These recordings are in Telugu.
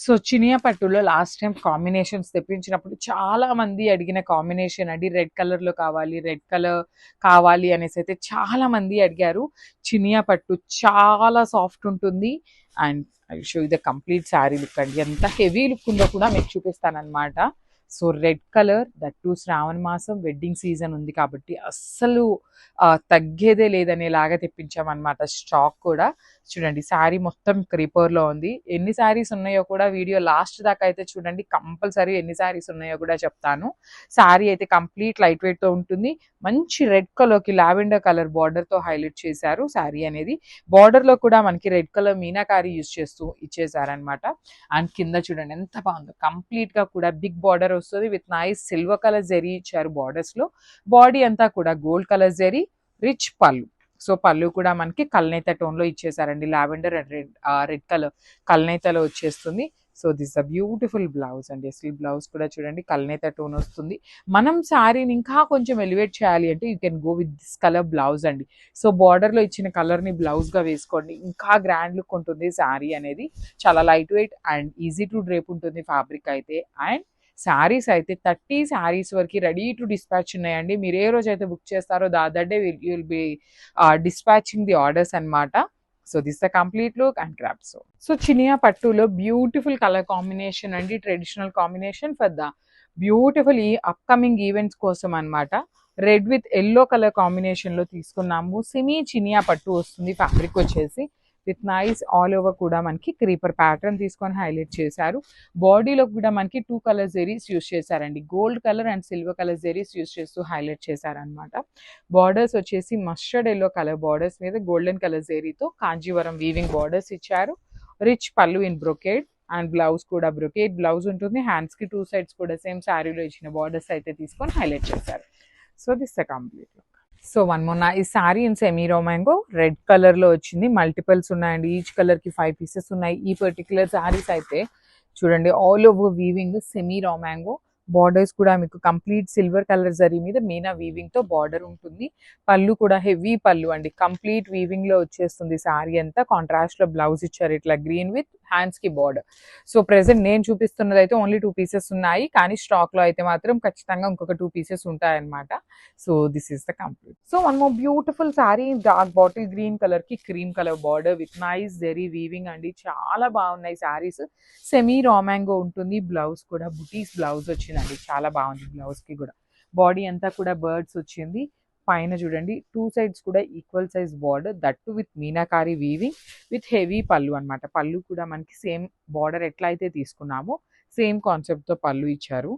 సో చినియా పట్టులో లాస్ట్ టైం కాంబినేషన్స్ తెప్పించినప్పుడు చాలా మంది అడిగిన కాంబినేషన్ అండి. రెడ్ కలర్లో కావాలి, రెడ్ కలర్ కావాలి అనేసి అయితే చాలా మంది అడిగారు. చినియా పట్టు చాలా సాఫ్ట్ ఉంటుంది. And I show the complete sari look అండి. ఎంత హెవీ లుక్ ఉందో కూడా మీకు చూపిస్తాను అనమాట. So red colour that to Shravana మాసం వెడ్డింగ్ సీజన్ ఉంది కాబట్టి అస్సలు తగ్గేదే లేదనేలాగా తెప్పించామన్నమాట. స్టాక్ కూడా చూడండి, శారీ మొత్తం క్రీపర్లో ఉంది. ఎన్ని శారీస్ ఉన్నాయో కూడా వీడియో లాస్ట్ దాకా అయితే చూడండి, కంపల్సరీ ఎన్ని శారీస్ ఉన్నాయో కూడా చెప్తాను. శారీ అయితే కంప్లీట్ లైట్ వెయిట్తో ఉంటుంది. మంచి రెడ్ కలర్కి లావెండర్ కలర్ బార్డర్తో హైలైట్ చేశారు శారీ అనేది. బార్డర్లో కూడా మనకి రెడ్ కలర్ మీనాకారి యూజ్ చేస్తూ ఇచ్చేసారనమాట. అండ్ కింద చూడండి ఎంత బాగుందో, కంప్లీట్గా కూడా బిగ్ బార్డర్ వస్తుంది with nice silver colour zari ఇచ్చారు బార్డర్స్లో. బాడీ అంతా కూడా గోల్డ్ కలర్ జరీ, రిచ్ పళ్ళు. సో పళ్ళు కూడా మనకి కల్నేత టోన్లో ఇచ్చేసారండి. లావెండర్ అండ్ రెడ్ కలర్ కల్నేతలో వచ్చేస్తుంది. So this a beautiful blouse అండి. అసలు బ్లౌజ్ కూడా చూడండి కల్నేత టోన్ వస్తుంది. మనం శారీని ఇంకా కొంచెం ఎలివేట్ చేయాలి అంటే you can go with this colour blouse అండి. సో బార్డర్లో ఇచ్చిన కలర్ని బ్లౌజ్గా వేసుకోండి, ఇంకా గ్రాండ్ లుక్ ఉంటుంది శారీ అనేది. చాలా light weight and easy to drape ఉంటుంది ఫ్యాబ్రిక్ అయితే. అండ్ శారీస్ అయితే 30 శారీస్ వరకు రెడీ టు డిస్పాచ్ ఉన్నాయండి. మీరు ఏ రోజు అయితే బుక్ చేస్తారో that day will be dispatching the orders అనమాట. So this the complete look and craft. So Chiniya పట్టులో బ్యూటిఫుల్ కలర్ కాంబినేషన్ అండి, traditional combination for the beautiful ఈ అప్కమింగ్ ఈవెంట్స్ కోసం అనమాట. రెడ్ విత్ ఎల్లో కలర్ కాంబినేషన్లో తీసుకున్నాము. సెమీ చినియా పట్టు వస్తుంది ఫ్యాబ్రిక్ వచ్చేసి. విత్ నైస్ ఆల్ ఓవర్ కూడా మనకి క్రీపర్ ప్యాటర్న్ తీసుకొని హైలైట్ చేశారు. బాడీలో కూడా మనకి 2 కలర్ జెరీస్ యూస్ చేశారండి. Gold colour and silver colour zaris use చేస్తూ హైలైట్ చేశారనమాట. బార్డర్స్ వచ్చేసి మస్టర్డ్ ఎల్లో కలర్ బార్డర్స్ మీద గోల్డెన్ కలర్ జెరీతో కాంజీవరం వీవింగ్ బార్డర్స్ ఇచ్చారు. Rich pallu in brocade and blouse కూడా బ్రొకేడ్ బ్లౌజ్ ఉంటుంది. హ్యాండ్స్కి 2 సైడ్స్ కూడా సేమ్ శారీలో ఇచ్చిన బార్డర్స్ అయితే తీసుకొని హైలైట్ చేశారు. So this the complete look. So one more, ఈ శారీ ఇన్ సెమీ రోమాంగో రెడ్ కలర్లో వచ్చింది. మల్టిపల్స్ ఉన్నాయండి, ఈచ్ కలర్కి 5 పీసెస్ ఉన్నాయి. ఈ పర్టికులర్ శారీస్ అయితే చూడండి ఆల్ ఓవర్ వీవింగ్ సెమీ రోమాంగో. బార్డర్స్ కూడా మీకు కంప్లీట్ సిల్వర్ కలర్ జరీ మీద మీనా వీవింగ్తో బార్డర్ ఉంటుంది. పళ్ళు కూడా హెవీ పళ్ళు అండి, కంప్లీట్ వీవింగ్లో వచ్చేస్తుంది శారీ అంతా. కాంట్రాస్ట్లో బ్లౌజ్ ఇచ్చారు ఇట్లా గ్రీన్ విత్ హ్యాండ్స్కి బార్డర్. సో ప్రెసెంట్ నేను చూపిస్తున్నది అయితే ఓన్లీ 2 పీసెస్ ఉన్నాయి, కానీ స్టాక్లో అయితే మాత్రం ఖచ్చితంగా ఇంకొక 2 పీసెస్ ఉంటాయన్నమాట. So this is the complete. So one more beautiful sari dark bottle green కలర్కి cream colour border with nice zari weaving అండి. చాలా బాగున్నాయి శారీస్. సెమీ రామాంగో ఉంటుంది. బ్లౌజ్ కూడా బుటీస్ బ్లౌజ్ వచ్చిందండి, చాలా బాగుంది. బ్లౌజ్కి కూడా బాడీ అంతా కూడా బర్డ్స్ వచ్చింది. పైన చూడండి 2 సైడ్స్ కూడా equal size border, that with meenakari weaving with heavy పళ్ళు అనమాట. పళ్ళు కూడా మనకి సేమ్ బార్డర్ ఎట్లా అయితే తీసుకున్నామో సేమ్ కాన్సెప్ట్తో పళ్ళు ఇచ్చారు.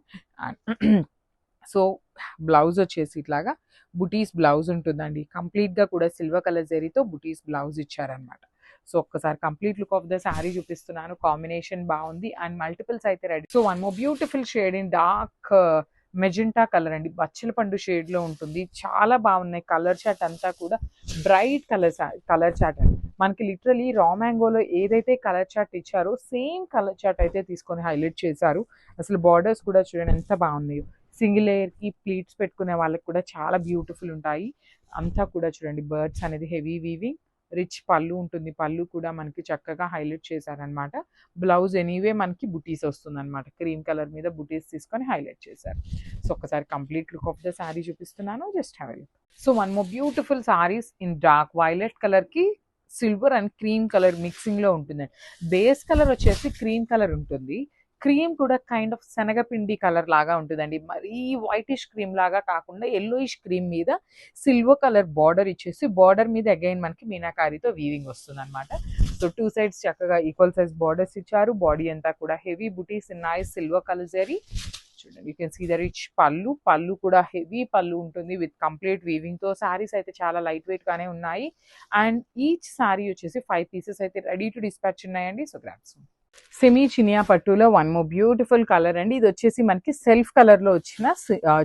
సో బ్లౌజ్ వచ్చేసి ఇట్లాగా బుటీస్ బ్లౌజ్ ఉంటుందండి. కంప్లీట్గా కూడా సిల్వర్ కలర్ జరీతో బుటీస్ బ్లౌజ్ ఇచ్చారనమాట. సో ఒక్కసారి complete look of the sari చూపిస్తున్నాను. కాంబినేషన్ బాగుంది అండ్ మల్టిపుల్స్ అయితే ready. So one more beautiful shade in dark magenta colour అండి, బచ్చల పండు షేడ్లో ఉంటుంది. చాలా బాగున్నాయి. కలర్ చాట్ అంతా కూడా బ్రైట్ కలర్ చాట్ అండి. మనకి లిటరలీ రా మ్యాంగోలో ఏదైతే కలర్ చాట్ ఇచ్చారో సేమ్ కలర్ చాట్ అయితే తీసుకొని హైలైట్ చేశారు. అసలు బార్డర్స్ కూడా చూడండి ఎంత బాగున్నాయో. సింగిల్ లేయర్కి ప్లీట్స్ పెట్టుకునే వాళ్ళకి కూడా చాలా బ్యూటిఫుల్ ఉంటాయి. అంతా కూడా చూడండి బర్డ్స్ అనేది హెవీ వీవింగ్. రిచ్ పళ్ళు ఉంటుంది. పళ్ళు కూడా మనకి చక్కగా హైలైట్ చేశారనమాట. బ్లౌజ్ ఎనీవే మనకి బుటీస్ వస్తుందన్నమాట. క్రీమ్ కలర్ మీద బుటీస్ తీసుకొని హైలైట్ చేశారు. సో ఒకసారి complete look of the sari చూపిస్తున్నాను, just have a look. So one more beautiful saris in dark violet కలర్కి సిల్వర్ అండ్ క్రీమ్ కలర్ మిక్సింగ్లో ఉంటుందండి. బేస్ కలర్ వచ్చేసి క్రీమ్ కలర్ ఉంటుంది. క్రీమ్ కూడా కైండ్ ఆఫ్ శనగపిండి కలర్ లాగా ఉంటుందండి. మరీ వైటిష్ క్రీమ్ లాగా కాకుండా ఎల్లోయిష్ క్రీమ్ మీద సిల్వర్ కలర్ బార్డర్ ఇచ్చేసి బార్డర్ మీద అగైన్ మనకి మీనాకారితో వీవింగ్ వస్తుంది అనమాట. సో 2 సైడ్స్ చక్కగా ఈక్వల్ సైజ్ బార్డర్స్ ఇచ్చారు. బాడీ అంతా కూడా హెవీ బుటీస్ నైస్ సిల్వర్ కలర్ జరీ. చూడండి you can see the rich పళ్ళు. పళ్ళు కూడా హెవీ పళ్ళు ఉంటుంది విత్ కంప్లీట్ వీవింగ్తో. శారీస్ అయితే చాలా లైట్ వెయిట్ గానే ఉన్నాయి. అండ్ ఈచ్ శారీ వచ్చేసి 5 పీసెస్ అయితే రెడీ టు డిస్పాచ్ ఉన్నాయండి. So grabs. సెమీ చినియా పట్టులో వన్ మోర్ బ్యూటిఫుల్ కలర్ అండి. ఇది వచ్చేసి మనకి సెల్ఫ్ కలర్లో వచ్చిన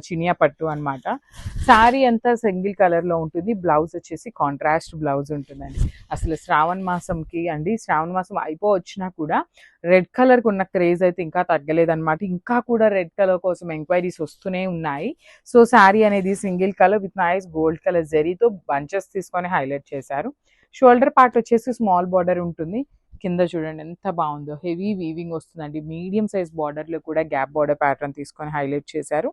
చినియా పట్టు అనమాట. శారీ అంతా సింగిల్ కలర్లో ఉంటుంది. బ్లౌజ్ వచ్చేసి కాంట్రాస్ట్ బ్లౌజ్ ఉంటుందండి. అసలు శ్రావణ మాసంకి అండి, శ్రావణ మాసం అయిపోవచ్చినా కూడా రెడ్ కలర్కి ఉన్న క్రేజ్ అయితే ఇంకా తగ్గలేదన్నమాట. ఇంకా కూడా రెడ్ కలర్ కోసం ఎంక్వైరీస్ వస్తూనే ఉన్నాయి. సో శారీ అనేది single colour with nice gold colour జరీతో బంచెస్ తీసుకొని హైలైట్ చేశారు. షోల్డర్ పార్ట్ వచ్చేసి స్మాల్ బార్డర్ ఉంటుంది. కింద చూడండి ఎంత బాగుందో, హెవీ వీవింగ్ వస్తుందండి. మీడియం సైజ్ బార్డర్లో కూడా గ్యాప్ బార్డర్ ప్యాటర్న్ తీసుకొని హైలైట్ చేశారు.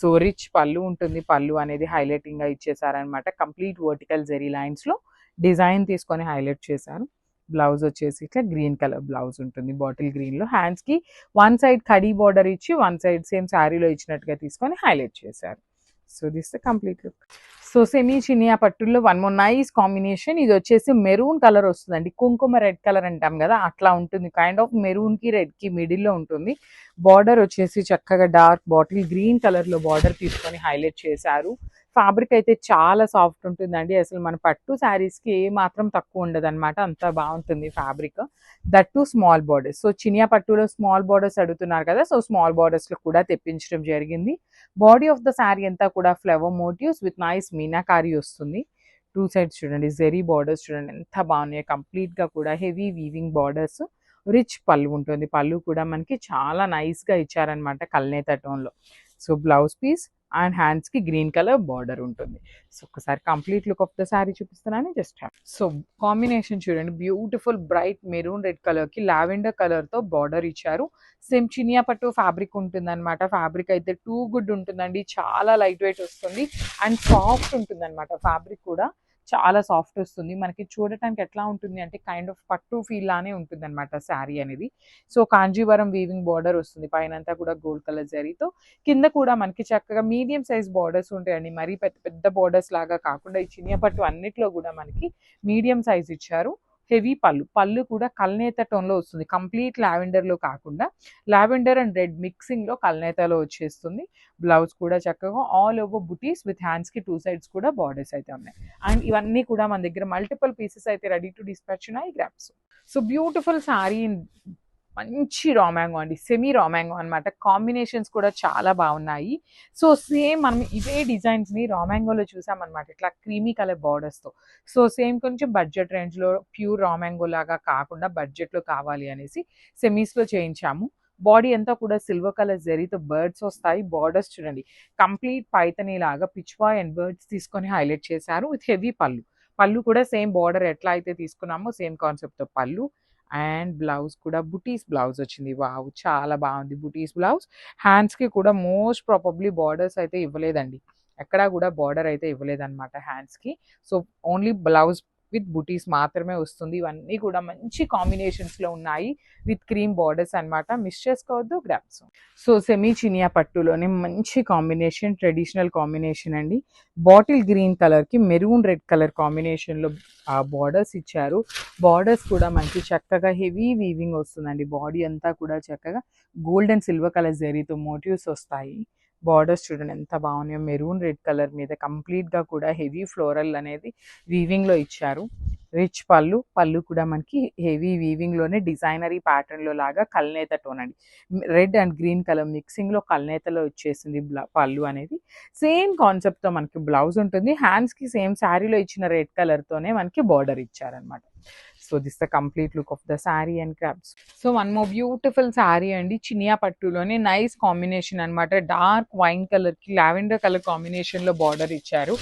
సో రిచ్ పళ్ళు ఉంటుంది, పళ్ళు అనేది హైలైటింగ్గా ఇచ్చేసారనమాట. కంప్లీట్ వర్టికల్ జెరీ లైన్స్లో డిజైన్ తీసుకొని హైలైట్ చేశారు. బ్లౌజ్ వచ్చేసి ఇట్లా గ్రీన్ కలర్ బ్లౌజ్ ఉంటుంది, బాటిల్ గ్రీన్లో. హ్యాండ్స్కి వన్ సైడ్ కడీ బార్డర్ ఇచ్చి వన్ సైడ్ సేమ్ శారీలో ఇచ్చినట్టుగా తీసుకొని హైలైట్ చేశారు. So this the complete look. So semi Chiniya పట్టుల్లో వన్ మోర్ నైస్ కాంబినేషన్. ఇది వచ్చేసి మెరూన్ కలర్ వస్తుందండి, కుంకుమ రెడ్ కలర్ అంటాం కదా అట్లా ఉంటుంది. కైండ్ ఆఫ్ మెరూన్కి రెడ్కి మిడిల్లో ఉంటుంది. బార్డర్ వచ్చేసి చక్కగా డార్క్ బాటిల్ గ్రీన్ కలర్లో బార్డర్ తీసుకొని హైలైట్ చేశారు. ఫ్యాబ్రిక్ అయితే చాలా సాఫ్ట్ ఉంటుందండి. అసలు మన పట్టు శారీస్కి ఏ మాత్రం తక్కువ ఉండదు అనమాట, అంత బాగుంటుంది fabric. That to small borders. So Chiniya పట్టులో స్మాల్ బార్డర్స్ అడుగుతున్నారు కదా, సో స్మాల్ బార్డర్స్లో కూడా తెప్పించడం జరిగింది. బాడీ ఆఫ్ ద శారీ అంతా కూడా flower motifs with nice meenakari వస్తుంది. టూ సైడ్స్ చూడండి జెరీ బార్డర్స్ చూడండి ఎంత బాగున్నాయి. కంప్లీట్గా కూడా హెవీ వీవింగ్ బార్డర్స్. రిచ్ పళ్ళు ఉంటుంది, పళ్ళు కూడా మనకి చాలా నైస్గా ఇచ్చారనమాట కల్నేత టోన్లో. సో బ్లౌజ్ పీస్ అండ్ హ్యాండ్స్కి గ్రీన్ కలర్ బార్డర్ ఉంటుంది. సో ఒకసారి complete look of the sari చూపిస్తున్నాను జస్ట్. సో కాంబినేషన్ చూడండి, బ్యూటిఫుల్ బ్రైట్ మెరూన్ రెడ్ కలర్కి లావెండర్ కలర్తో బార్డర్ ఇచ్చారు. సేమ్ చినియా పట్టు ఫ్యాబ్రిక్ ఉంటుందన్నమాట. ఫ్యాబ్రిక్ అయితే టూ గుడ్ ఉంటుందండి, చాలా లైట్ వెయిట్ వస్తుంది అండ్ సాఫ్ట్ ఉంటుందన్నమాట. ఫ్యాబ్రిక్ కూడా చాలా సాఫ్ట్ వస్తుంది. మనకి చూడటానికి ఎట్లా ఉంటుంది అంటే కైండ్ ఆఫ్ పట్టు ఫీల్ లానే ఉంటుంది అనమాట శారీ అనేది. సో కాంజీవరం వీవింగ్ బార్డర్ వస్తుంది, పైన అంతా కూడా గోల్డ్ కలర్ జరీతో. కింద కూడా మనకి చక్కగా మీడియం సైజ్ బార్డర్స్ ఉంటాయండి, మరీ పెద్ద పెద్ద బార్డర్స్ లాగా కాకుండా ఈ చినియా పట్టు అన్నిట్లో కూడా మనకి మీడియం సైజ్ ఇచ్చారు. హెవీ పళ్ళు, పళ్ళు కూడా కల్నేత టోన్లో వస్తుంది, కంప్లీట్ లావెండర్లో కాకుండా లావెండర్ అండ్ రెడ్ మిక్సింగ్లో కల్నేతలో వచ్చేస్తుంది. బ్లౌజ్ కూడా చక్కగా ఆల్ ఓవర్ బుటీస్ విత్ హ్యాండ్స్కి టూ సైడ్స్ కూడా బార్డర్స్ అయితే ఉన్నాయి. అండ్ ఇవన్నీ కూడా మన దగ్గర మల్టిపుల్ పీసెస్ అయితే రెడీ టు డిస్పాచ్ ఉన్నాయి గ్రాప్స్. సో బ్యూటిఫుల్ శారీ, మంచి రామ్యాంగో అండి, సెమీ రామ్యాంగో అనమాట. కాంబినేషన్స్ కూడా చాలా బాగున్నాయి. సో సేమ్ మనం ఇవే డిజైన్స్ని రామ్యాంగోలో చూసామన్నమాట, ఇట్లా క్రీమీ కలర్ బార్డర్స్తో. సో సేమ్ కొంచెం బడ్జెట్ రేంజ్లో ప్యూర్ రామ్యాంగో లాగా కాకుండా బడ్జెట్లో కావాలి అనేసి సెమీస్లో చేయించాము. బాడీ అంతా కూడా సిల్వర్ కలర్ జరీతో బర్డ్స్ వస్తాయి. బార్డర్స్ చూడండి కంప్లీట్ పైతనీ లాగా పిచ్వాయ్ అండ్ బర్డ్స్ తీసుకొని హైలైట్ చేశారు విత్ హెవీ పళ్ళు. పళ్ళు కూడా సేమ్ బార్డర్ ఎట్లా అయితే తీసుకున్నామో సేమ్ కాన్సెప్ట్తో పళ్ళు. అండ్ బ్లౌజ్ కూడా బుటీస్ బ్లౌజ్ వచ్చింది. వావ్ చాలా బాగుంది బుటీస్ బ్లౌజ్. హ్యాండ్స్కి కూడా మోస్ట్ ప్రాబబ్లీ బార్డర్స్ అయితే ఇవ్వలేదండి, ఎక్కడా కూడా బార్డర్ అయితే ఇవ్వలేదన్నమాట హ్యాండ్స్కి. సో ఓన్లీ బ్లౌజ్ విత్ బుటీస్ మాత్రమే వస్తుంది. ఇవన్నీ కూడా మంచి కాంబినేషన్స్లో ఉన్నాయి విత్ క్రీమ్ బార్డర్స్ అనమాట, మిస్ చేసుకోవద్దు గ్రాప్స్. సో సెమీ చినియా పట్టులోనే మంచి కాంబినేషన్, ట్రెడిషనల్ కాంబినేషన్ అండి. బాటిల్ గ్రీన్ కలర్కి మెరూన్ రెడ్ కలర్ కాంబినేషన్లో బార్డర్స్ ఇచ్చారు. బార్డర్స్ కూడా మనకి చక్కగా హెవీ వీవింగ్ వస్తుందండి. బాడీ అంతా కూడా చక్కగా గోల్డ్ అండ్ సిల్వర్ కలర్ జరీతో మోటివ్స్ వస్తాయి. బార్డర్స్ చూడండి ఎంత బాగున్నాయో, మెరూన్ రెడ్ కలర్ మీద కంప్లీట్గా కూడా హెవీ ఫ్లోరల్ అనేది వీవింగ్లో ఇచ్చారు. రిచ్ పళ్ళు, పళ్ళు కూడా మనకి హెవీ వీవింగ్లోనే డిజైనరీ ప్యాటర్న్లో లాగా కల్నేత టోన్ అండి, రెడ్ అండ్ గ్రీన్ కలర్ మిక్సింగ్లో కల్నేతలో వచ్చేసింది పళ్ళు అనేది. సేమ్ కాన్సెప్ట్తో మనకి బ్లౌజ్ ఉంటుంది. హ్యాండ్స్కి సేమ్ శారీలో ఇచ్చిన రెడ్ కలర్తోనే మనకి బార్డర్ ఇచ్చారనమాట. So this the complete look of the sari and crops. So one more beautiful sari అండి, చినియా పట్టులోనే నైస్ కాంబినేషన్ అనమాట. డార్క్ వైన్ కలర్కి లావెండర్ కలర్ కాంబినేషన్లో బార్డర్ ఇచ్చారు.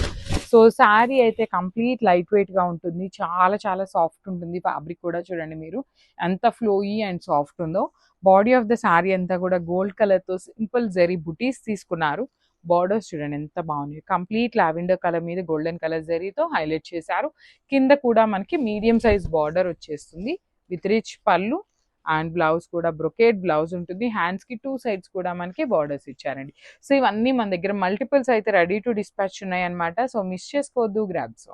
సో శారీ అయితే కంప్లీట్ లైట్ వెయిట్గా ఉంటుంది, చాలా చాలా సాఫ్ట్ ఉంటుంది. ఫ్యాబ్రిక్ కూడా చూడండి మీరు ఎంత ఫ్లోయీ అండ్ సాఫ్ట్ ఉందో. బాడీ ఆఫ్ ద శారీ అంతా కూడా గోల్డ్ కలర్తో సింపుల్ జరీ బుటీస్ తీసుకున్నారు. బార్డర్స్ చూడండి ఎంత బాగున్నాయి, కంప్లీట్ లావెండర్ కలర్ మీద గోల్డెన్ కలర్ జరీతో హైలైట్ చేశారు. కింద కూడా మనకి మీడియం సైజ్ బార్డర్ వచ్చేస్తుంది విత్ రిచ్ పళ్ళు అండ్ బ్లౌజ్ కూడా బ్రొకేడ్ బ్లౌజ్ ఉంటుంది. హ్యాండ్స్కి టూ సైడ్స్ కూడా మనకి బార్డర్స్ ఇచ్చారండి. సో ఇవన్నీ మన దగ్గర మల్టిపుల్స్ అయితే రెడీ టు డిస్పాచ్ ఉన్నాయి అనమాట. సో మిస్ చేసుకోవద్దు గ్రాబ్స్.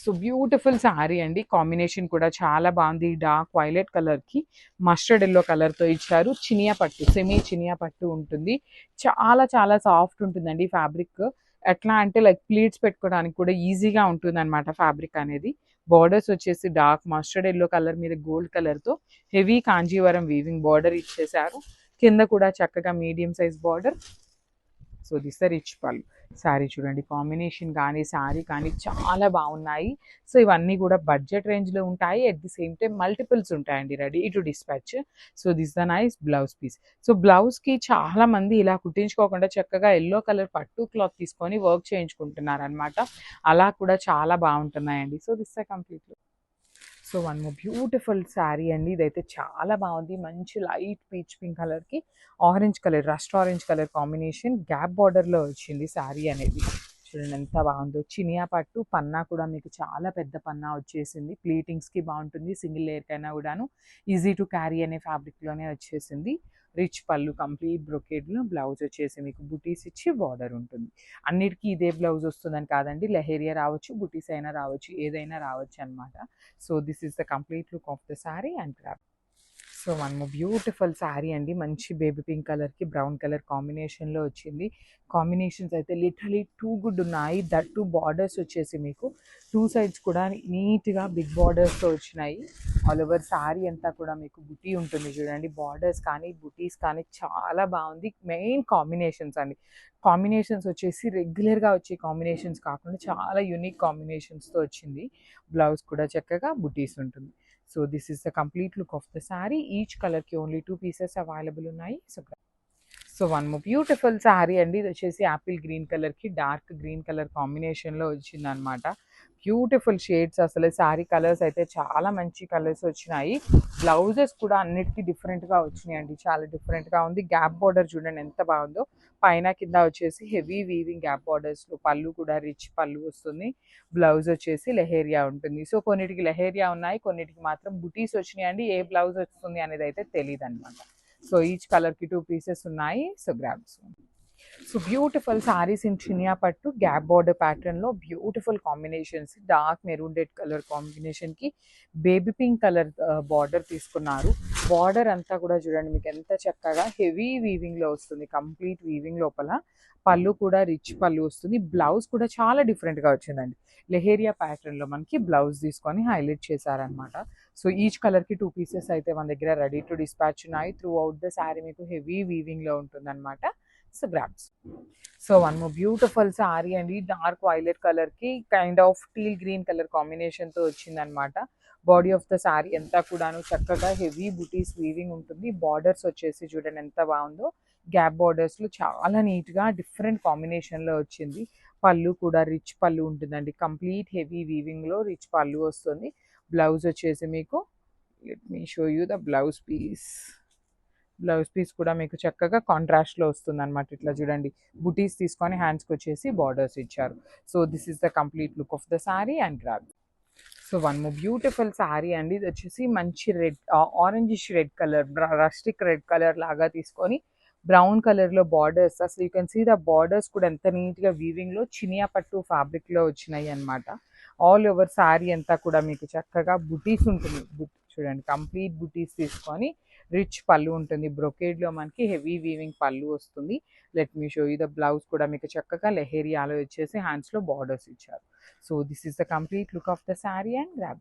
సో బ్యూటిఫుల్ శారీ అండి, కాంబినేషన్ కూడా చాలా బాగుంది. డార్క్ వైలెట్ కలర్కి మస్టర్డ్ ఎల్లో కలర్తో ఇచ్చారు. చినియా పట్టు, సెమీ చినియా పట్టు ఉంటుంది. చాలా చాలా సాఫ్ట్ ఉంటుందండి ఫ్యాబ్రిక్. ఎట్లా అంటే లైక్ ప్లీట్స్ పెట్టుకోవడానికి కూడా ఈజీగా ఉంటుంది అనమాట ఫ్యాబ్రిక్ అనేది. బార్డర్స్ వచ్చేసి డార్క్ మస్టర్డ్ ఎల్లో కలర్ మీద గోల్డ్ కలర్తో హెవీ కాంజీవరం వీవింగ్ బార్డర్ ఇచ్చేసారు. కింద కూడా చక్కగా medium size border. So this the rich పళ్ళు. శారీ చూడండి కాంబినేషన్ కానీ శారీ కానీ చాలా బాగున్నాయి. సో ఇవన్నీ కూడా బడ్జెట్ రేంజ్లో ఉంటాయి, at the same time multiples ఉంటాయండి ready to dispatch. So this the nice blouse piece. So బ్లౌజ్కి చాలా మంది ఇలా కుట్టించుకోకుండా చక్కగా ఎల్లో కలర్ పట్టు క్లాత్ తీసుకొని వర్క్ చేయించుకుంటున్నారు అనమాట, అలా కూడా చాలా బాగుంటున్నాయండి. So this the complete. So one more beautiful sari అండి. ఇదైతే చాలా బాగుంది. మంచి లైట్ పీచ్ పింక్ కలర్కి orange colour, rust orange colour combination gap బార్డర్లో వచ్చింది శారీ అనేది. చూడండి ఎంత బాగుందో. చినియా పట్టు పన్నా కూడా మీకు చాలా పెద్ద పన్నా వచ్చేసింది. ప్లీటింగ్స్కి బాగుంటుంది. సింగిల్ లేయర్ కైనా కూడాను ఈజీ టు క్యారీ అనే ఫ్యాబ్రిక్లోనే వచ్చేసింది. రిచ్ పళ్ళు కంప్లీట్ బ్రొకేడ్లో, బ్లౌజ్ వచ్చేసి మీకు బుటీస్ ఇచ్చి బార్డర్ ఉంటుంది. అన్నిటికీ ఇదే బ్లౌజ్ వస్తుందని కాదండి, లెహేరియా రావచ్చు, బుటీస్ అయినా రావచ్చు, ఏదైనా రావచ్చు అనమాట. So this is the complete look of the sari and craft. So one more beautiful sari అండి. మంచి బేబీ పింక్ కలర్కి బ్రౌన్ కలర్ కాంబినేషన్లో వచ్చింది. కాంబినేషన్స్ అయితే లిటరలీ టూ గుడ్ ఉన్నాయి. దట్ టూ బార్డర్స్ వచ్చేసి మీకు టూ సైడ్స్ కూడా నీట్గా బిగ్ బార్డర్స్తో వచ్చినాయి. ఆల్ ఓవర్ శారీ అంతా కూడా మీకు బుటీ ఉంటుంది చూడండి. బార్డర్స్ కానీ బుటీస్ కానీ చాలా బాగుంది. మెయిన్ కాంబినేషన్స్ అండి. కాంబినేషన్స్ వచ్చేసి రెగ్యులర్గా వచ్చే కాంబినేషన్స్ కాకుండా చాలా యూనిక్ కాంబినేషన్స్తో వచ్చింది. బ్లౌజ్ కూడా చక్కగా బుటీస్ ఉంటుంది. So this is the complete look of the sari. Each కలర్కి ఓన్లీ 2 పీసెస్ అవైలబుల్ ఉన్నాయి. So one more beautiful sari అండి. ఇది వచ్చేసి యాపిల్ గ్రీన్ కలర్కి డార్క్ గ్రీన్ కలర్ కాంబినేషన్లో వచ్చిందనమాట. బ్యూటిఫుల్ షేడ్స్, అసలు శారీ కలర్స్ అయితే చాలా మంచి కలర్స్ వచ్చినాయి. బ్లౌజెస్ కూడా అన్నిటికీ డిఫరెంట్గా వచ్చినాయండి. చాలా డిఫరెంట్గా ఉంది. గ్యాప్ బార్డర్ చూడండి ఎంత బాగుందో. పైన కింద వచ్చేసి హెవీ వీవింగ్ గ్యాప్ బార్డర్స్లో, పళ్ళు కూడా రిచ్ పళ్ళు వస్తుంది. బ్లౌజ్ వచ్చేసి లెహేరియా ఉంటుంది. సో కొన్నిటికి లెహేరియా ఉన్నాయి, కొన్నిటికి మాత్రం బుటీస్ వచ్చినాయండి. ఏ బ్లౌజ్ వస్తుంది అనేది అయితే తెలియదు అనమాట. సో ఈచ్ కలర్కి 2 పీసెస్ ఉన్నాయి. So grabs. So beautiful saris in Chiniya పట్టు గ్యాప్ బార్డర్ ప్యాటర్న్లో beautiful combinations. Dark maroon red colour కాంబినేషన్కి బేబీ పింక్ కలర్ బార్డర్ తీసుకున్నారు. బార్డర్ అంతా కూడా చూడండి మీకు ఎంత చక్కగా హెవీ వీవింగ్లో వస్తుంది. కంప్లీట్ వీవింగ్ లోపల పళ్ళు కూడా రిచ్ పళ్ళు వస్తుంది. బ్లౌజ్ కూడా చాలా డిఫరెంట్గా వచ్చిందండి. లెహేరియా ప్యాటర్న్లో మనకి బ్లౌజ్ తీసుకొని హైలైట్ చేశారనమాట. సో ఈచ్ కలర్కి 2 పీసెస్ అయితే మన దగ్గర రెడీ టు డిస్పాచ్ ఉన్నాయి. త్రూ అవుట్ ద శారీ మీకు హెవీ వీవింగ్లో ఉంటుందన్నమాట. So grabs. So one more beautiful sari అండి. డార్క్ వైలెట్ కలర్కి kind of teal green colour కాంబినేషన్తో వచ్చిందనమాట. బాడీ ఆఫ్ ద శారీ అంతా కూడాను చక్కగా హెవీ బుటీస్ వీవింగ్ ఉంటుంది. బార్డర్స్ వచ్చేసి చూడండి ఎంత బాగుందో. గ్యాప్ బార్డర్స్లో చాలా నీట్గా డిఫరెంట్ కాంబినేషన్లో వచ్చింది. పళ్ళు కూడా రిచ్ పళ్ళు ఉంటుందండి. కంప్లీట్ హెవీ వీవింగ్లో రిచ్ పళ్ళు వస్తుంది. బ్లౌజ్ వచ్చేసి మీకు let me show you the blouse piece. Blouse piece కూడా మీకు చక్కగా కాంట్రాస్ట్లో వస్తుంది అనమాట. ఇట్లా చూడండి బుటీస్ తీసుకొని హ్యాండ్స్కి వచ్చేసి బార్డర్స్ ఇచ్చారు. So this is the complete look of the sari and grab. So one more beautiful sari అండి. ఇది వచ్చేసి మంచి red, orangish red colour, rustic red colour లాగా తీసుకొని బ్రౌన్ కలర్లో బార్డర్స్. అసలు you can see the borders కూడా ఎంత నీట్గా వీవింగ్లో చినియా పట్టు ఫ్యాబ్రిక్లో వచ్చినాయి అనమాట. ఆల్ ఓవర్ శారీ అంతా కూడా మీకు చక్కగా బుటీస్ ఉంటుంది. చూడండి కంప్లీట్ బుటీస్ తీసుకొని రిచ్ పళ్ళు ఉంటుంది. బ్రొకేడ్లో మనకి హెవీ వీవింగ్ పళ్ళు వస్తుంది. Let me show you the blouse కూడా మీకు చక్కగా లెహేరియాలో వచ్చేసి హ్యాండ్స్లో బార్డర్స్ ఇచ్చారు. So this is the complete look of the sari and grab.